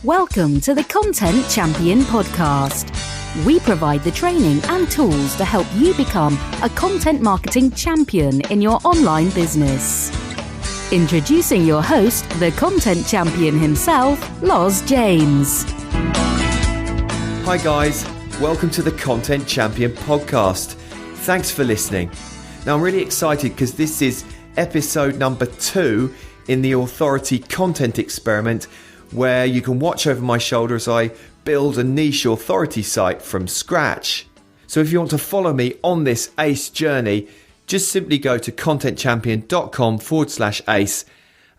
Welcome to the Content Champion podcast. We provide the training and tools to help you become a content marketing champion in your online business. Introducing your host, the content champion himself, Loz James. Hi guys, welcome to the Content Champion podcast. Thanks for listening. Now I'm really excited because this is episode number 2 in the authority content experiment, where you can watch over my shoulder as I build a niche authority site from scratch. So if you want to follow me on this ACE journey, just simply go to contentchampion.com/ACE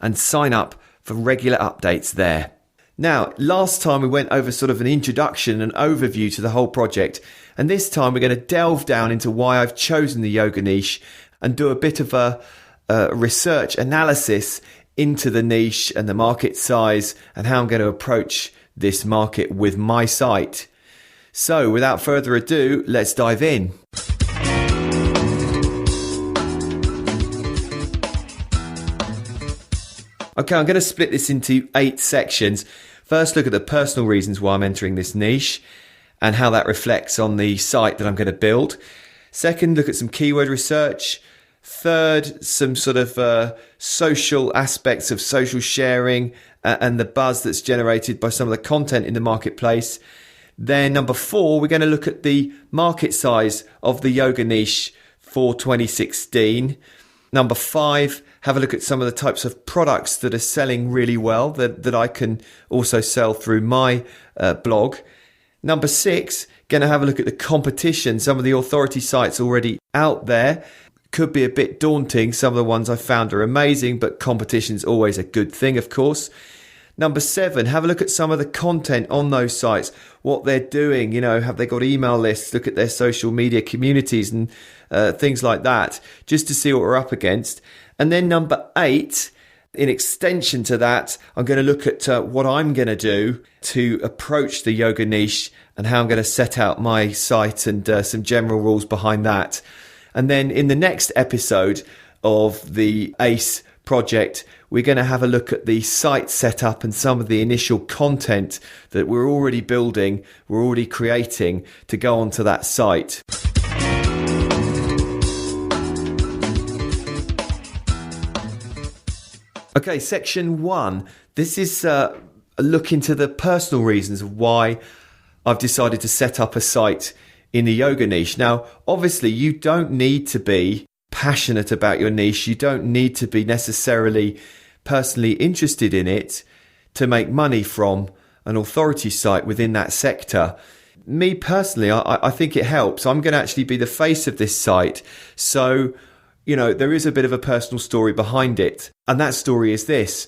and sign up for regular updates there. Now, last time we went over sort of an introduction and overview to the whole project, and this time we're going to delve down into why I've chosen the yoga niche and do a bit of a research analysis into the niche and the market size and how I'm going to approach this market with my site. So without further ado, let's dive in. Okay, I'm going to split this into 8 sections. First, look at the personal reasons why I'm entering this niche and how that reflects on the site that I'm going to build. Second, look at some keyword research. Third, some sort of social aspects of social sharing and the buzz that's generated by some of the content in the marketplace. Then number 4, we're going to look at the market size of the yoga niche for 2016. Number 5, have a look at some of the types of products that are selling really well that I can also sell through my blog. Number 6, going to have a look at the competition, some of the authority sites already out there. Could be a bit daunting. Some of the ones I found are amazing, but competition's always a good thing, of course. Number 7, have a look at some of the content on those sites, what they're doing. You know, have they got email lists? Look at their social media communities and things like that, just to see what we're up against. And then number 8, in extension to that, I'm going to look at what I'm going to do to approach the yoga niche and how I'm going to set out my site and some general rules behind that. And then in the next episode of the ACE project, we're going to have a look at the site setup and some of the initial content that we're already building, we're already creating to go onto that site. Okay, section 1. This is a look into the personal reasons of why I've decided to set up a site in the yoga niche. Now, obviously, you don't need to be passionate about your niche. You don't need to be necessarily personally interested in it to make money from an authority site within that sector. Me personally, I think it helps. I'm going to actually be the face of this site. So, you know, there is a bit of a personal story behind it. And that story is this.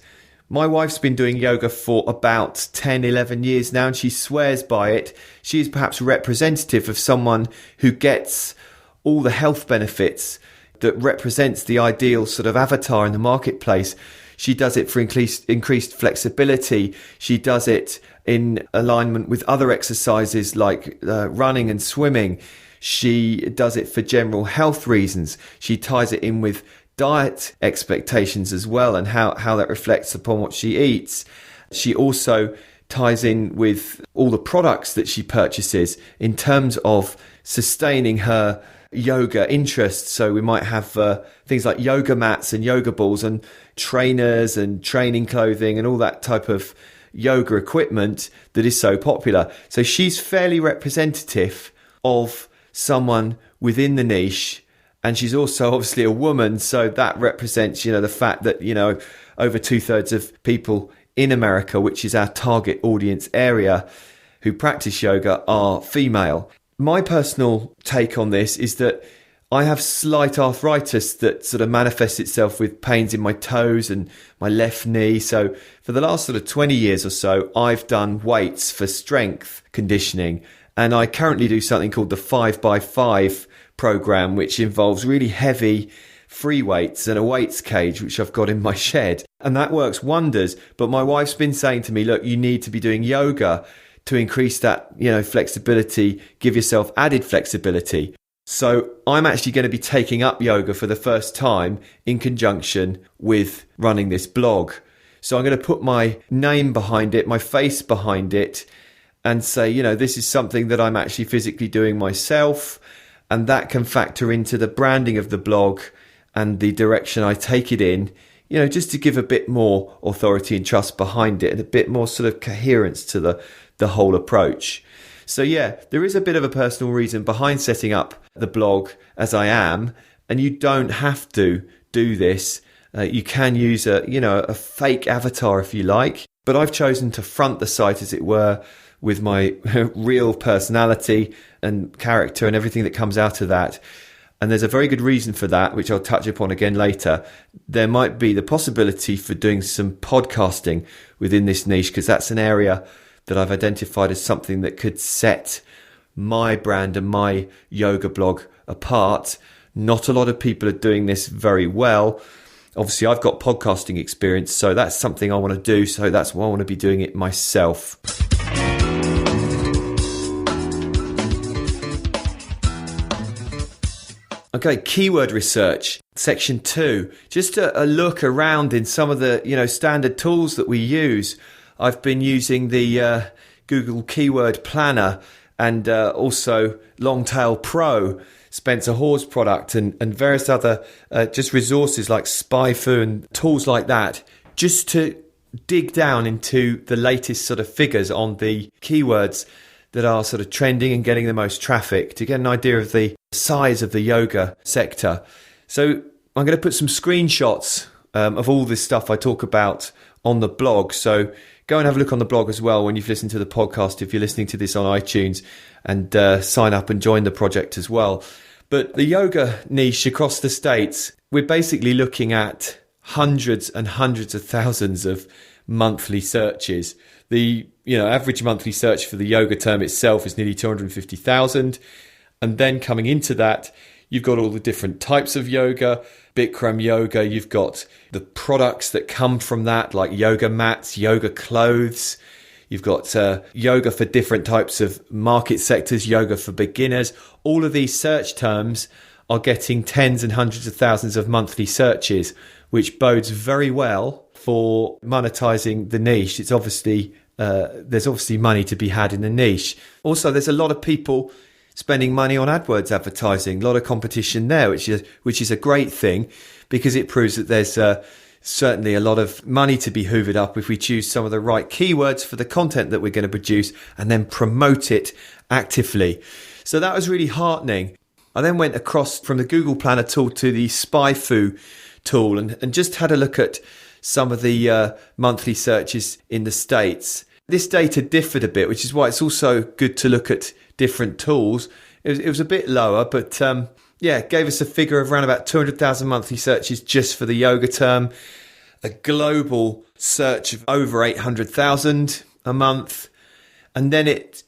My wife's been doing yoga for about 10, 11 years now, and she swears by it. She is perhaps representative of someone who gets all the health benefits that represents the ideal sort of avatar in the marketplace. She does it for increased flexibility. She does it in alignment with other exercises like running and swimming. She does it for general health reasons. She ties it in with diet expectations as well and how that reflects upon what she eats. She also ties in with all the products that she purchases in terms of sustaining her yoga interests. So we might have things like yoga mats and yoga balls and trainers and training clothing and all that type of yoga equipment that is so popular. So she's fairly representative of someone within the niche. And she's also obviously a woman, so that represents, you know, the fact that, you know, over 2/3 of people in America, which is our target audience area, who practice yoga are female. My personal take on this is that I have slight arthritis that sort of manifests itself with pains in my toes and my left knee. So for the last sort of 20 years or so, I've done weights for strength conditioning. And I currently do something called the 5x5 program, which involves really heavy free weights and a weights cage, which I've got in my shed. And that works wonders. But my wife's been saying to me, look, you need to be doing yoga to increase that, you know, flexibility, give yourself added flexibility. So I'm actually going to be taking up yoga for the first time in conjunction with running this blog. So I'm going to put my name behind it, my face behind it, and say, this is something that I'm actually physically doing myself. And that can factor into the branding of the blog and the direction I take it in, just to give a bit more authority and trust behind it and a bit more sort of coherence to the whole approach. So yeah, there is a bit of a personal reason behind setting up the blog as I am, and you don't have to do this. You can use a fake avatar if you like, but I've chosen to front the site, as it were, with my real personality and character and everything that comes out of that. And there's a very good reason for that, which I'll touch upon again later. There might be the possibility for doing some podcasting within this niche, because that's an area that I've identified as something that could set my brand and my yoga blog apart. Not a lot of people are doing this very well. Obviously, I've got podcasting experience, so that's something I want to do. So that's why I want to be doing it myself. Okay, keyword research, section 2. Just a look around in some of the standard tools that we use. I've been using the Google Keyword Planner and also Longtail Pro, Spencer Hawes product, and various other just resources like SpyFu and tools like that, just to dig down into the latest sort of figures on the keywords that are sort of trending and getting the most traffic, to get an idea of the size of the yoga sector. So I'm going to put some screenshots of all this stuff I talk about on the blog. So go and have a look on the blog as well when you've listened to the podcast, if you're listening to this on iTunes, and sign up and join the project as well. But the yoga niche across the States, we're basically looking at hundreds and hundreds of thousands of monthly searches. The average monthly search for the yoga term itself is nearly 250,000. And then coming into that, you've got all the different types of yoga, Bikram yoga. You've got the products that come from that, like yoga mats, yoga clothes. You've got yoga for different types of market sectors, yoga for beginners. All of these search terms are getting tens and hundreds of thousands of monthly searches, which bodes very well for monetizing the niche. It's obviously there's obviously money to be had in the niche. Also, there's a lot of people spending money on AdWords advertising, a lot of competition there, which is a great thing, because it proves that there's certainly a lot of money to be hoovered up if we choose some of the right keywords for the content that we're going to produce and then promote it actively. So that was really heartening. I then went across from the Google Planner tool to the SpyFu tool and just had a look at some of the monthly searches in the States. This data differed a bit, which is why it's also good to look at different tools. It was a bit lower, but it gave us a figure of around about 200,000 monthly searches just for the yoga term, a global search of over 800,000 a month, and then it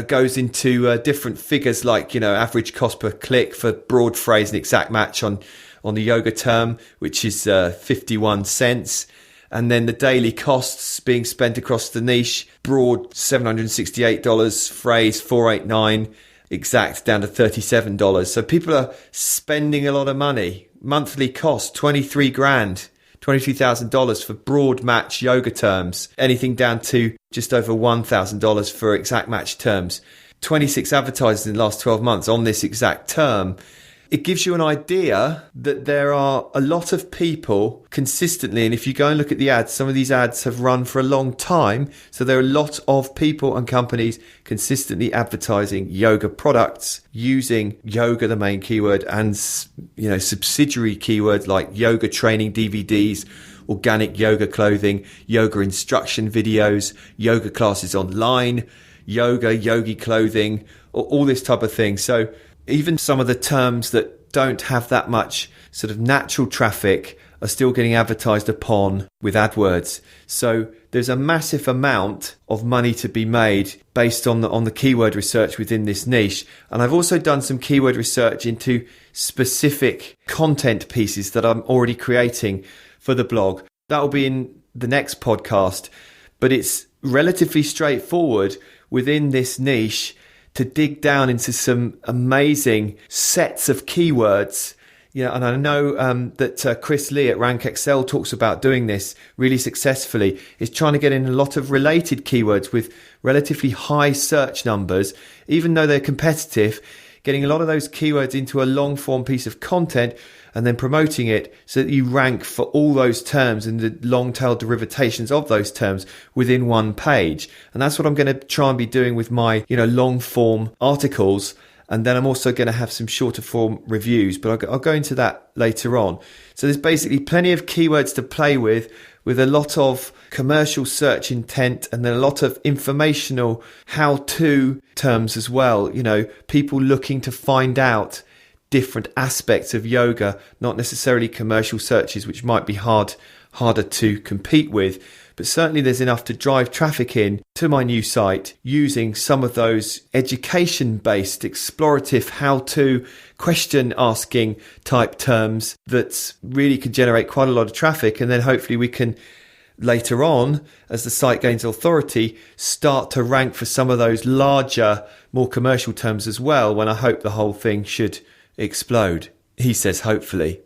goes into different figures like average cost per click for broad phrase and exact match on the yoga term, which is 51 cents. And then the daily costs being spent across the niche, broad $768, phrase $489, exact down to $37. So people are spending a lot of money. Monthly cost $23,000 for broad match yoga terms. Anything down to just over $1,000 for exact match terms. 26 advertisers in the last 12 months on this exact term. It gives you an idea that there are a lot of people consistently, and if you go and look at the ads, some of these ads have run for a long time. So there are a lot of people and companies consistently advertising yoga products using yoga, the main keyword, and subsidiary keywords like yoga training DVDs, organic yoga clothing, yoga instruction videos, yoga classes online, yoga, yogi clothing, all this type of thing. So even some of the terms that don't have that much sort of natural traffic are still getting advertised upon with AdWords. So there's a massive amount of money to be made based on the keyword research within this niche. And I've also done some keyword research into specific content pieces that I'm already creating for the blog. That will be in the next podcast, but it's relatively straightforward within this niche to dig down into some amazing sets of keywords, Yeah, and I know that Chris Lee at Rank Excel talks about doing this really successfully, is trying to get in a lot of related keywords with relatively high search numbers, even though they're competitive, getting a lot of those keywords into a long form piece of content and then promoting it so that you rank for all those terms and the long tail derivations of those terms within one page. And that's what I'm going to try and be doing with my, long form articles. And then I'm also going to have some shorter form reviews, but I'll go into that later on. So there's basically plenty of keywords to play with a lot of commercial search intent and then a lot of informational how-to terms as well. People looking to find out different aspects of yoga, not necessarily commercial searches, which might be harder to compete with. But certainly there's enough to drive traffic in to my new site using some of those education-based, explorative, how-to, question-asking type terms that really could generate quite a lot of traffic. And then hopefully we can, later on, as the site gains authority, start to rank for some of those larger, more commercial terms as well, when I hope the whole thing should explode. He says hopefully.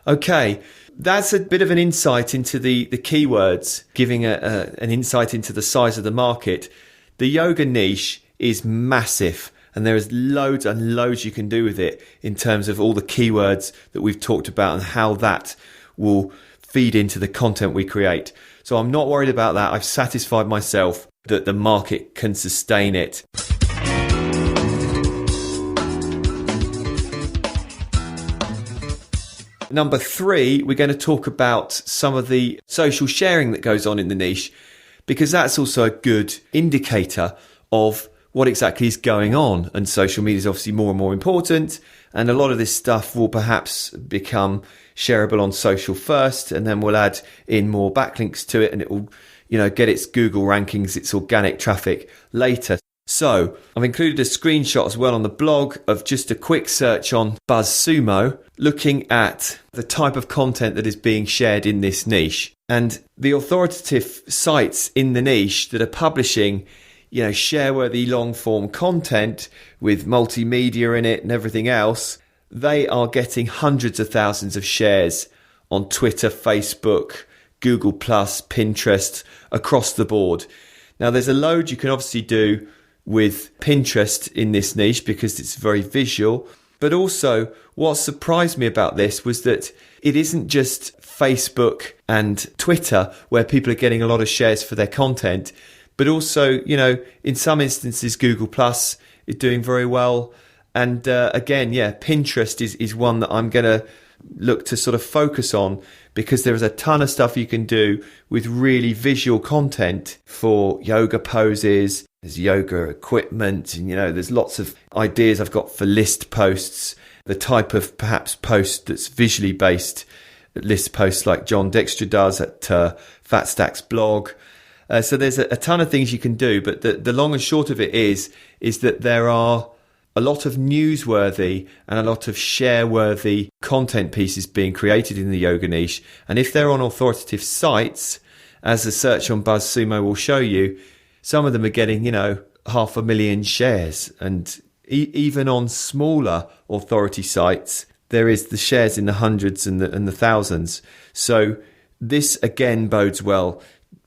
Okay. That's a bit of an insight into the keywords, giving an insight into the size of the market. The yoga niche is massive, and there is loads and loads you can do with it in terms of all the keywords that we've talked about and how that will feed into the content we create. So I'm not worried about that. I've satisfied myself that the market can sustain it. Number 3, we're going to talk about some of the social sharing that goes on in the niche, because that's also a good indicator of what exactly is going on. And social media is obviously more and more important. And a lot of this stuff will perhaps become shareable on social first, and then we'll add in more backlinks to it, and it will, get its Google rankings, its organic traffic later. So I've included a screenshot as well on the blog of just a quick search on BuzzSumo, looking at the type of content that is being shared in this niche. And the authoritative sites in the niche that are publishing, share-worthy long-form content with multimedia in it and everything else, they are getting hundreds of thousands of shares on Twitter, Facebook, Google+, Pinterest, across the board. Now, there's a load you can obviously do with Pinterest in this niche because it's very visual. But also what surprised me about this was that it isn't just Facebook and Twitter where people are getting a lot of shares for their content, but also, in some instances, Google Plus is doing very well. And again, Pinterest is one that I'm going to look to sort of focus on, because there is a ton of stuff you can do with really visual content for yoga poses. There's yoga equipment, and there's lots of ideas I've got for list posts, the type of perhaps post that's visually based, list posts like John Dykstra does at Fat Stacks blog. So there's a ton of things you can do, but the long and short of it is that there are a lot of newsworthy and a lot of share-worthy content pieces being created in the yoga niche. And if they're on authoritative sites, as the search on BuzzSumo will show you, some of them are getting, 500,000 shares. And even on smaller authority sites, there is the shares in the hundreds and the thousands. So this again bodes well.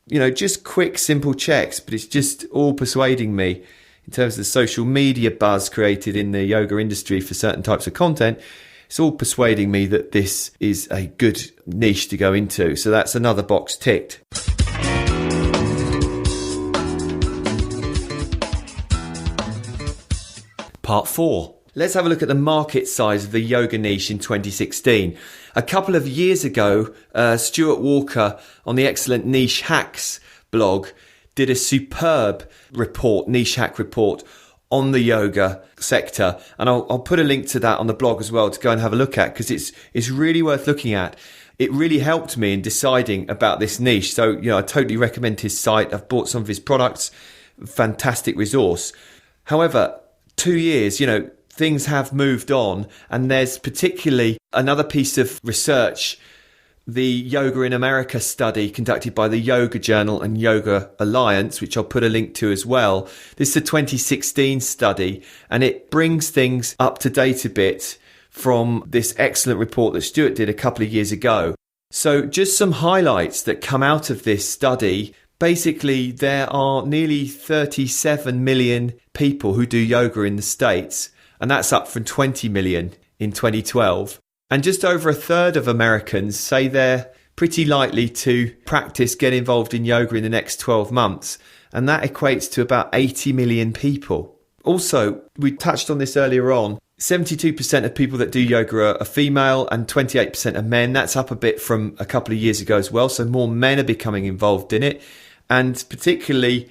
Just quick, simple checks, but it's just all persuading me in terms of the social media buzz created in the yoga industry for certain types of content. It's all persuading me that this is a good niche to go into. So that's another box ticked. Part 4. Let's have a look at the market size of the yoga niche in 2016. A couple of years ago, Stuart Walker on the excellent Niche Hacks blog did a superb report, Niche Hack report, on the yoga sector. And I'll put a link to that on the blog as well to go and have a look at, because it's really worth looking at. It really helped me in deciding about this niche. So, I totally recommend his site. I've bought some of his products. Fantastic resource. However, 2 years, things have moved on, and there's particularly another piece of research, the Yoga in America study conducted by the Yoga Journal and Yoga Alliance, which I'll put a link to as well. This is a 2016 study, and it brings things up to date a bit from this excellent report that Stuart did a couple of years ago. So just some highlights that come out of this study. Basically, there are nearly 37 million people who do yoga in the States, and that's up from 20 million in 2012. And just over a third of Americans say they're pretty likely to get involved in yoga in the next 12 months. And that equates to about 80 million people. Also, we touched on this earlier on, 72% of people that do yoga are female and 28% are men. That's up a bit from a couple of years ago as well. So more men are becoming involved in it. And particularly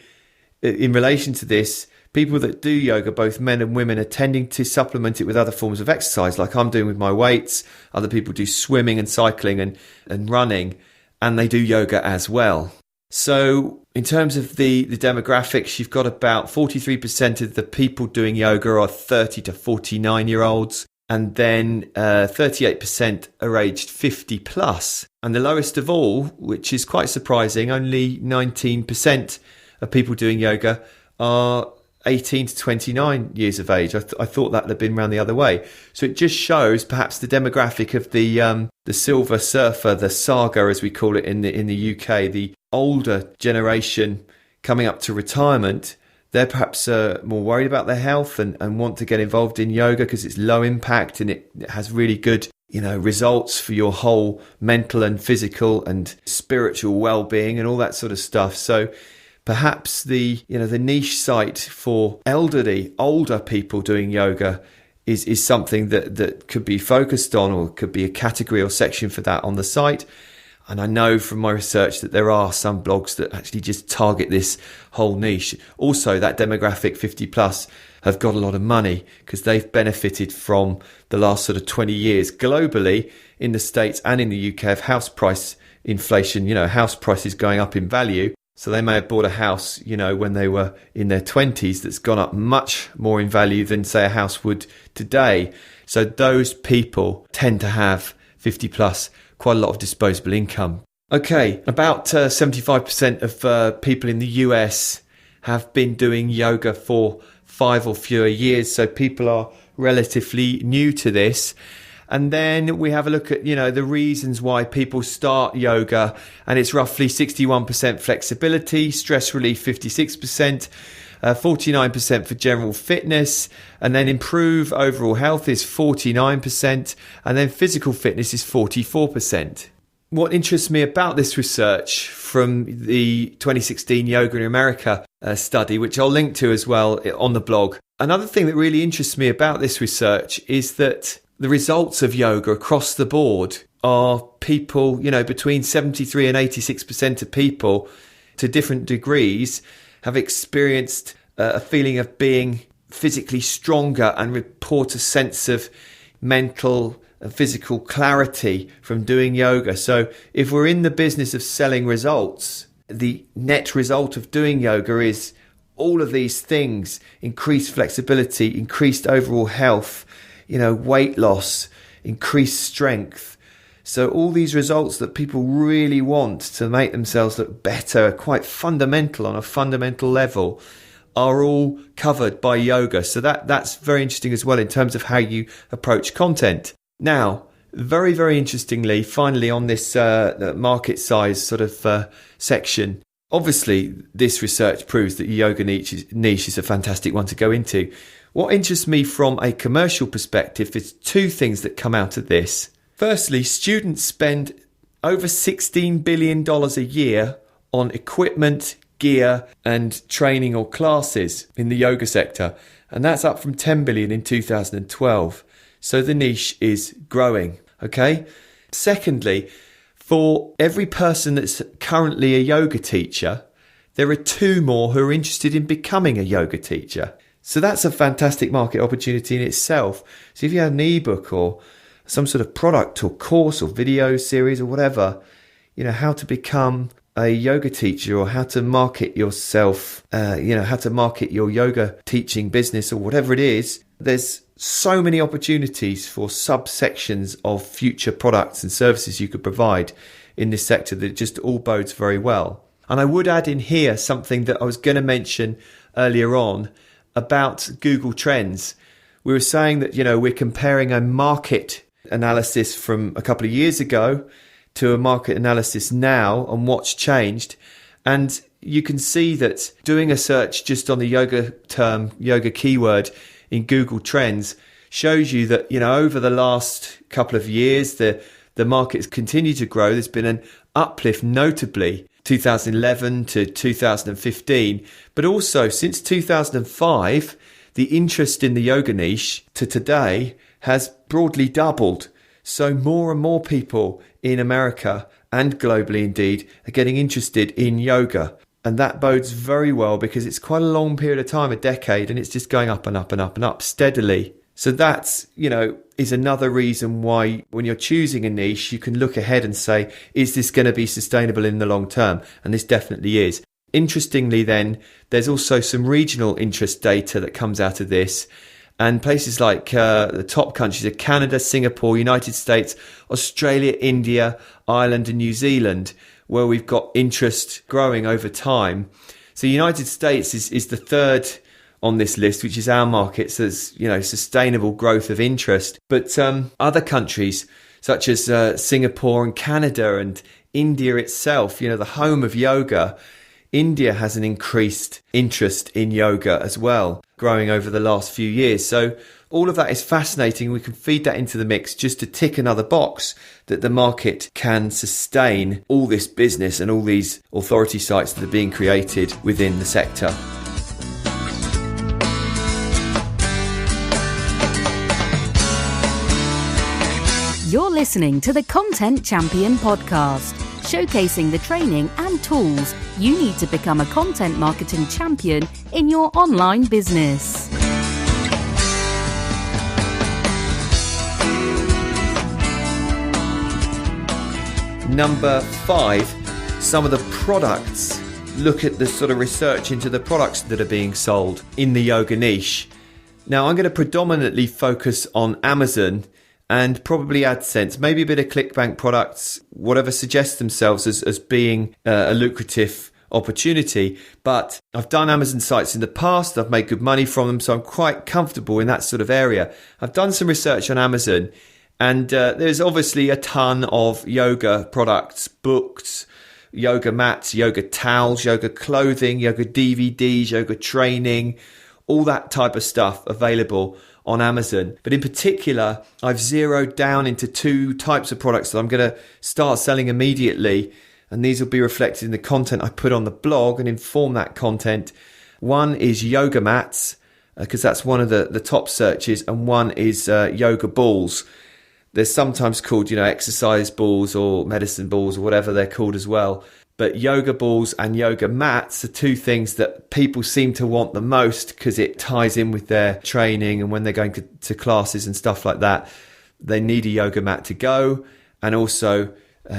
in relation to this, people that do yoga, both men and women, are tending to supplement it with other forms of exercise, like I'm doing with my weights. Other people do swimming and cycling and running, and they do yoga as well. So in terms of the demographics, you've got about 43% of the people doing yoga are 30 to 49-year-olds. And then 38% are aged 50 plus. And the lowest of all, which is quite surprising, only 19% of people doing yoga are 18 to 29 years of age. I thought that would have been around the other way. So it just shows perhaps the demographic of the silver surfer, the saga as we call it in the UK, the older generation coming up to retirement. They're perhaps more worried about their health and want to get involved in yoga because it's low impact and it has really good, results for your whole mental and physical and spiritual well-being and all that sort of stuff. So perhaps the niche site for older people doing yoga is something that could be focused on, or could be a category or section for that on the site. And I know from my research that there are some blogs that actually just target this whole niche. Also, that demographic 50 plus have got a lot of money because they've benefited from the last sort of 20 years globally in the States and in the UK of house price inflation, house prices going up in value. So they may have bought a house, when they were in their 20s that's gone up much more in value than, say, a house would today. So those people tend to have 50 plus quite a lot of disposable income. Okay, about 75% of people in the US have been doing yoga for 5 or fewer years. So people are relatively new to this. And then we have a look at, the reasons why people start yoga. And it's roughly 61% flexibility, stress relief 56%, 49% for general fitness, and then improve overall health is 49%, and then physical fitness is 44%. What interests me about this research from the 2016 Yoga in America study, which I'll link to as well on the blog, another thing that really interests me about this research is that the results of yoga across the board are people, between 73 and 86% of people to different degrees have experienced a feeling of being physically stronger and report a sense of mental and physical clarity from doing yoga. So if we're in the business of selling results, the net result of doing yoga is all of these things: increased flexibility, increased overall health, weight loss, increased strength. So all these results that people really want to make themselves look better, quite fundamental on a fundamental level, are all covered by yoga. So that's very interesting as well in terms of how you approach content. Now, very, very interestingly, finally on this market size sort of section, obviously this research proves that yoga niche is a fantastic one to go into. What interests me from a commercial perspective is two things that come out of this. Firstly, students spend over $16 billion a year on equipment, gear and training or classes in the yoga sector. And that's up from $10 billion in 2012. So the niche is growing. Okay. Secondly, for every person that's currently a yoga teacher, there are 2 more who are interested in becoming a yoga teacher. So that's a fantastic market opportunity in itself. So if you have an ebook or some sort of product or course or video series or whatever, how to become a yoga teacher or how to market yourself, how to market your yoga teaching business or whatever it is, there's so many opportunities for subsections of future products and services you could provide in this sector that just all bodes very well. And I would add in here something that I was going to mention earlier on about Google Trends, we were saying that, we're comparing a market analysis from a couple of years ago to a market analysis now and what's changed. And you can see that doing a search just on the yoga term, yoga keyword in Google Trends shows you that, over the last couple of years, the market's continued to grow. There's been an uplift, notably 2011 to 2015, but also since 2005, the interest in the yoga niche to today has broadly doubled. So more and more people in America and globally indeed are getting interested in yoga. And that bodes very well because it's quite a long period of time, a decade, and it's just going up and up and up and up steadily. So that's, is another reason why when you're choosing a niche, you can look ahead and say, is this going to be sustainable in the long term? And this definitely is. Interestingly then, there's also some regional interest data that comes out of this. And places like the top countries are Canada, Singapore, United States, Australia, India, Ireland and New Zealand, where we've got interest growing over time. So United States is the third on this list, which is our market. So there's, sustainable growth of interest. But other countries such as Singapore and Canada and India itself, the home of yoga, India has an increased interest in yoga as well, growing over the last few years. So all of that is fascinating. We can feed that into the mix just to tick another box that the market can sustain all this business and all these authority sites that are being created within the sector. You're listening to the Content Champion podcast, showcasing the training and tools you need to become a content marketing champion in your online business. Number 5, some of the products. Look at the sort of research into the products that are being sold in the yoga niche. Now, I'm going to predominantly focus on Amazon and probably AdSense, maybe a bit of ClickBank products, whatever suggests themselves as being a lucrative opportunity. But I've done Amazon sites in the past. I've made good money from them, so I'm quite comfortable in that sort of area. I've done some research on Amazon, and there's obviously a ton of yoga products, books, yoga mats, yoga towels, yoga clothing, yoga DVDs, yoga training, all that type of stuff available on Amazon. But in particular, I've zeroed down into 2 types of products that I'm going to start selling immediately. And these will be reflected in the content I put on the blog and inform that content. One is yoga mats, because that's one of the top searches. And one is yoga balls. They're sometimes called, exercise balls or medicine balls or whatever they're called as well. But yoga balls and yoga mats are 2 things that people seem to want the most because it ties in with their training, and when they're going to classes and stuff like that, they need a yoga mat to go. And also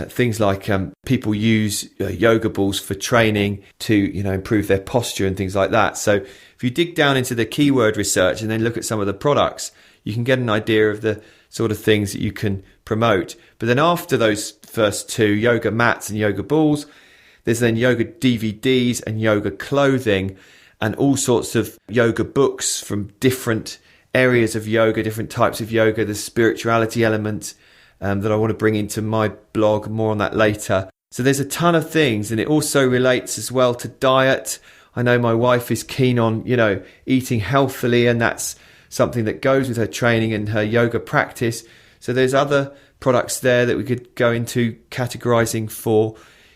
things like people use yoga balls for training to, improve their posture and things like that. So if you dig down into the keyword research and then look at some of the products, you can get an idea of the sort of things that you can promote. But then after those first 2, yoga mats and yoga balls, there's then yoga DVDs and yoga clothing and all sorts of yoga books from different areas of yoga, different types of yoga, the spirituality element that I want to bring into my blog, more on that later. So there's a ton of things, and it also relates as well to diet. I know my wife is keen on, eating healthily, and that's something that goes with her training and her yoga practice. So there's other products there that we could go into categorizing for,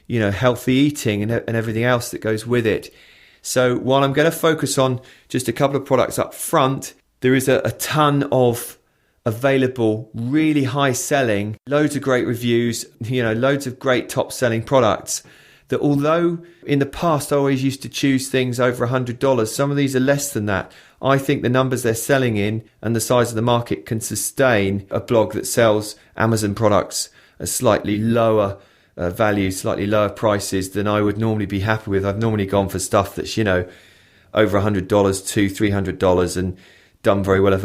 healthy eating and everything else that goes with it. So while I'm going to focus on just a couple of products up front, there is a ton of available, really high selling, loads of great reviews, loads of great top selling products that, although in the past I always used to choose things over $100, some of these are less than that. I think the numbers they're selling in and the size of the market can sustain a blog that sells Amazon products at slightly lower value, slightly lower prices than I would normally be happy with. I've normally gone for stuff that's, over $100 to $300 and done very well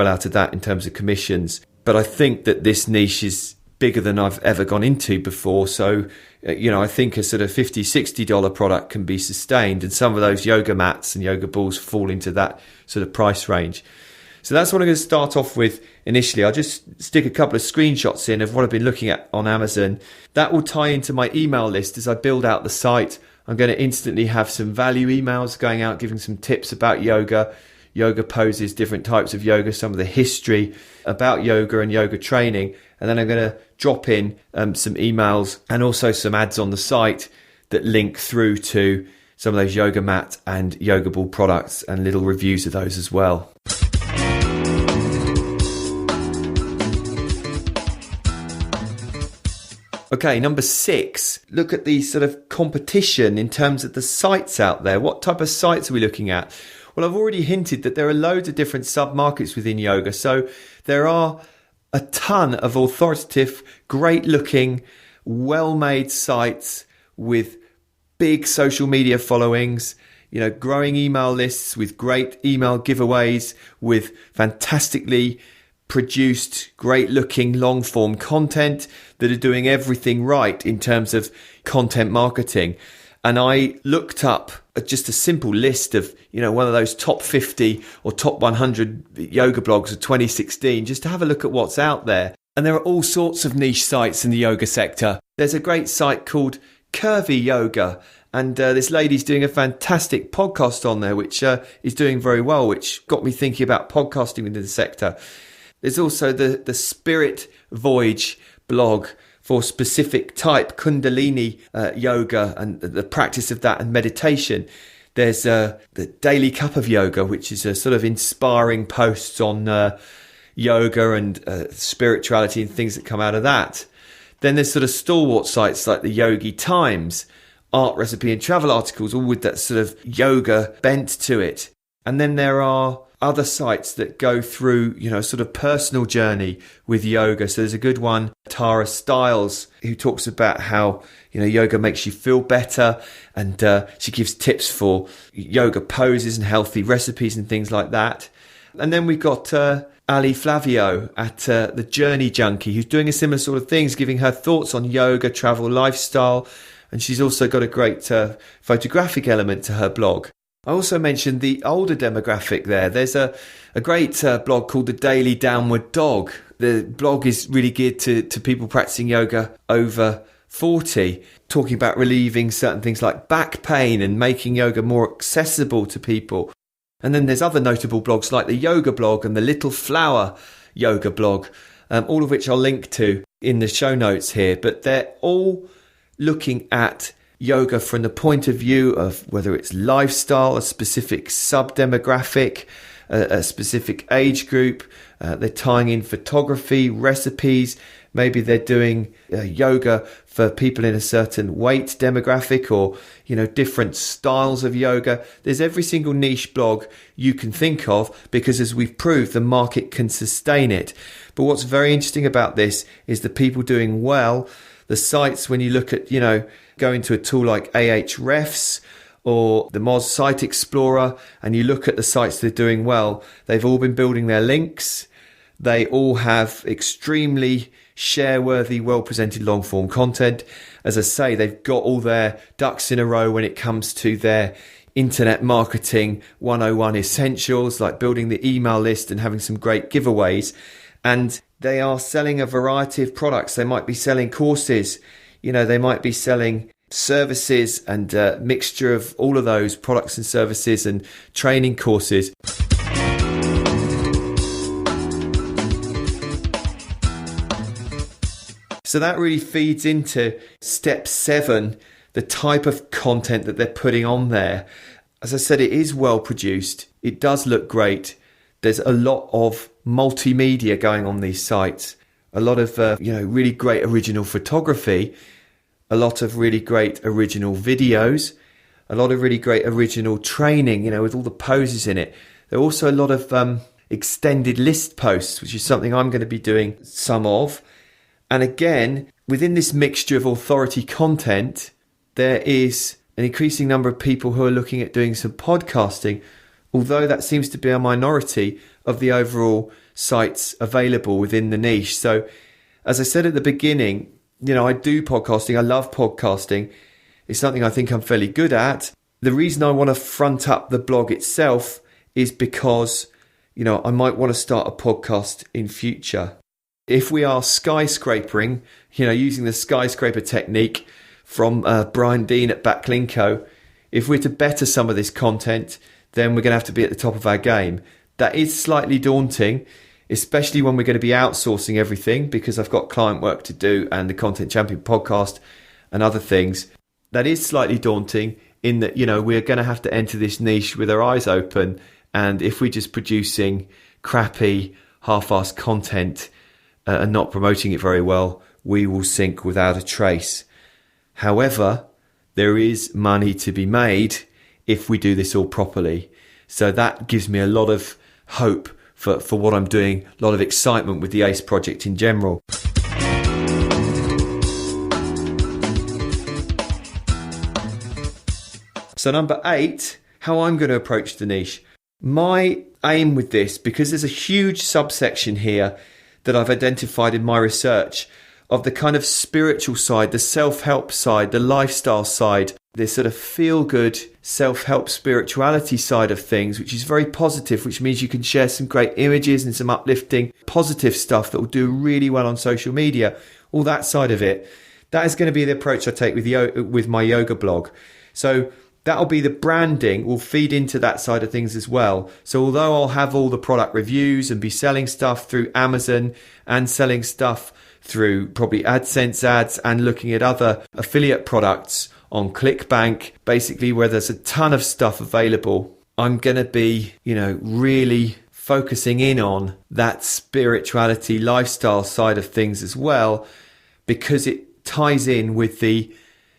out of that in terms of commissions. But I think that this niche is bigger than I've ever gone into before. So, I think a sort of $50, $60 product can be sustained. And some of those yoga mats and yoga balls fall into that sort of price range. So that's what I'm going to start off with initially. I'll just stick a couple of screenshots in of what I've been looking at on Amazon. That will tie into my email list as I build out the site. I'm going to instantly have some value emails going out, giving some tips about yoga poses, different types of yoga, some of the history about yoga and yoga training. And then I'm going to drop in some emails and also some ads on the site that link through to some of those yoga mat and yoga ball products and little reviews of those as well. Okay, number 6, look at the sort of competition in terms of the sites out there. What type of sites are we looking at? Well, I've already hinted that there are loads of different sub-markets within yoga. So there are a ton of authoritative, great-looking, well-made sites with big social media followings, growing email lists with great email giveaways, with fantastically produced, great-looking, long-form content that are doing everything right in terms of content marketing. And I looked up just a simple list of, one of those top 50 or top 100 yoga blogs of 2016, just to have a look at what's out there. And there are all sorts of niche sites in the yoga sector. There's a great site called Curvy Yoga, and this lady's doing a fantastic podcast on there, which is doing very well, which got me thinking about podcasting within the sector. There's also the Spirit Voyage blog for specific type Kundalini yoga and the practice of that and meditation. There's the Daily Cup of Yoga, which is a sort of inspiring posts on yoga and spirituality and things that come out of that. Then there's sort of stalwart sites like the Yogi Times, art, recipe and travel articles, all with that sort of yoga bent to it. And then there are other sites that go through, sort of personal journey with yoga. So there's a good one, Tara Stiles, who talks about how, yoga makes you feel better. And she gives tips for yoga poses and healthy recipes and things like that. And then we've got Ali Flavio at the Journey Junkie, who's doing a similar sort of things, giving her thoughts on yoga, travel, lifestyle. And she's also got a great photographic element to her blog. I also mentioned the older demographic there. There's a great blog called The Daily Downward Dog. The blog is really geared to people practicing yoga over 40, talking about relieving certain things like back pain and making yoga more accessible to people. And then there's other notable blogs like the Yoga blog and the Little Flower Yoga blog, all of which I'll link to in the show notes here. But they're all looking at yoga from the point of view of whether it's lifestyle, a specific sub-demographic, a specific age group. They're tying in photography, recipes. Maybe they're doing yoga for people in a certain weight demographic or, different styles of yoga. There's every single niche blog you can think of because, as we've proved, the market can sustain it. But what's very interesting about this is the people doing well, the sites, when you look at, go into a tool like Ahrefs or the Moz Site Explorer and you look at the sites that are doing well, they've all been building their links. They all have extremely share-worthy, well-presented long-form content. As I say, they've got all their ducks in a row when it comes to their internet marketing 101 essentials, like building the email list and having some great giveaways. And they are selling a variety of products. They might be selling courses, they might be selling services and a mixture of all of those products and services and training courses. So that really feeds into step 7, the type of content that they're putting on there. As I said, it is well produced. It does look great. There's a lot of multimedia going on these sites. A lot of, really great original photography. A lot of really great original videos. A lot of really great original training, with all the poses in it. There are also a lot of extended list posts, which is something I'm going to be doing some of. And again, within this mixture of authority content, there is an increasing number of people who are looking at doing some podcasting, although that seems to be a minority of the overall sites available within the niche. So, as I said at the beginning, I do podcasting. I love podcasting. It's something I think I'm fairly good at. The reason I want to front up the blog itself is because, I might want to start a podcast in future. If we are skyscrapering, using the skyscraper technique from Brian Dean at Backlinko, if we're to better some of this content, then we're going to have to be at the top of our game. That is slightly daunting, especially when we're going to be outsourcing everything, because I've got client work to do and the Content Champion podcast and other things. That is slightly daunting in that, we're going to have to enter this niche with our eyes open. And if we're just producing crappy, half-assed content and not promoting it very well, we will sink without a trace. However, there is money to be made if we do this all properly. So that gives me a lot of hope for what I'm doing, a lot of excitement with the ACE project in general. So number 8, how I'm going to approach the niche. My aim with this, because there's a huge subsection here that I've identified in my research of the kind of spiritual side, the self-help side, the lifestyle side, this sort of feel-good self-help spirituality side of things, which is very positive, which means you can share some great images and some uplifting, positive stuff that will do really well on social media. All that side of it. That is going to be the approach I take with my yoga blog. So that'll be the branding will feed into that side of things as well. So although I'll have all the product reviews and be selling stuff through Amazon and selling stuff through probably AdSense ads and looking at other affiliate products on ClickBank, basically where there's a ton of stuff available, I'm going to be, really focusing in on that spirituality lifestyle side of things as well, because it ties in with the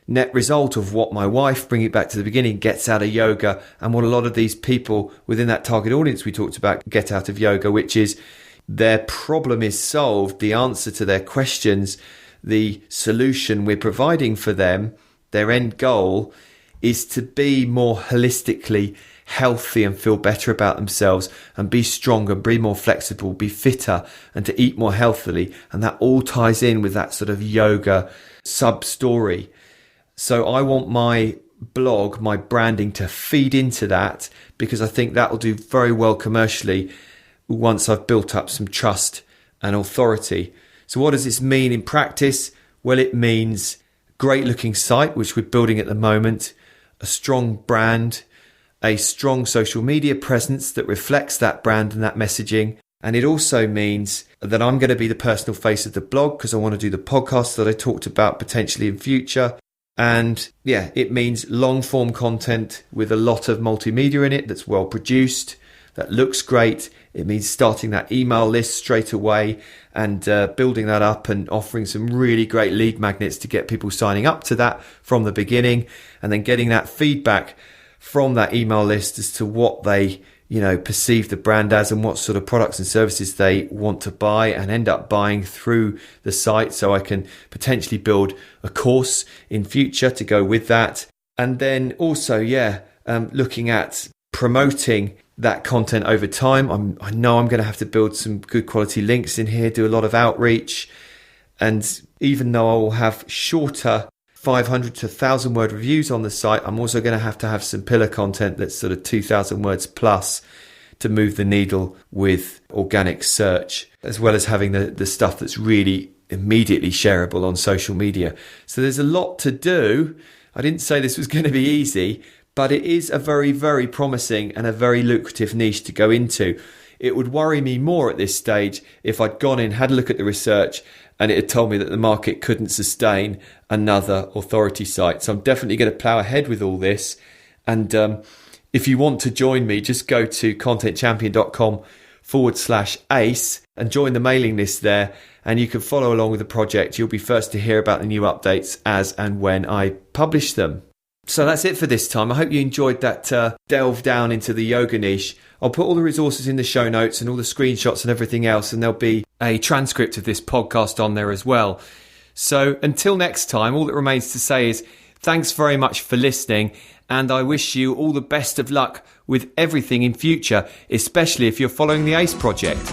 net result of what my wife, bring it back to the beginning, gets out of yoga, and what a lot of these people within that target audience we talked about get out of yoga, which is their problem is solved, the answer to their questions, the solution we're providing for them, their end goal is to be more holistically healthy and feel better about themselves and be stronger, be more flexible, be fitter, and to eat more healthily. And that all ties in with that sort of yoga sub-story. So I want my blog, my branding to feed into that, because I think that will do very well commercially once I've built up some trust and authority. So what does this mean in practice? Well, it means great looking site, which we're building at the moment, a strong brand, a strong social media presence that reflects that brand and that messaging. And it also means that I'm going to be the personal face of the blog, because I want to do the podcast that I talked about potentially in future. And yeah, it means long form content with a lot of multimedia in it that's well produced, that looks great. It means starting that email list straight away and building that up and offering some really great lead magnets to get people signing up to that from the beginning, and then getting that feedback from that email list as to what they perceive the brand as and what sort of products and services they want to buy and end up buying through the site, so I can potentially build a course in future to go with that. And then also looking at promoting that content over time. I know I'm going to have to build some good quality links in here, do a lot of outreach. And even though I will have shorter 500 to 1,000 word reviews on the site, I'm also going to have some pillar content that's sort of 2,000 words plus to move the needle with organic search, as well as having the stuff that's really immediately shareable on social media. So there's a lot to do. I didn't say this was going to be easy, but it is a very, very promising and a very lucrative niche to go into. It would worry me more at this stage if I'd gone in, had a look at the research, and it had told me that the market couldn't sustain another authority site. So I'm definitely going to plough ahead with all this. And if you want to join me, just go to contentchampion.com/ACE and join the mailing list there. And you can follow along with the project. You'll be first to hear about the new updates as and when I publish them. So that's it for this time. I hope you enjoyed that delve down into the yoga niche. I'll put all the resources in the show notes and all the screenshots and everything else, and there'll be a transcript of this podcast on there as well. So until next time, all that remains to say is thanks very much for listening, and I wish you all the best of luck with everything in future, especially if you're following the ACE project.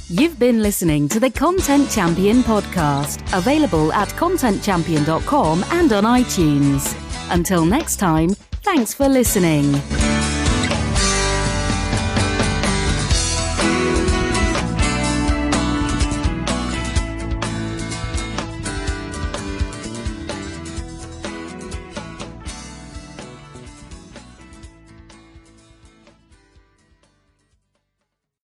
You've been listening to the Content Champion podcast, available at contentchampion.com and on iTunes. Until next time, thanks for listening.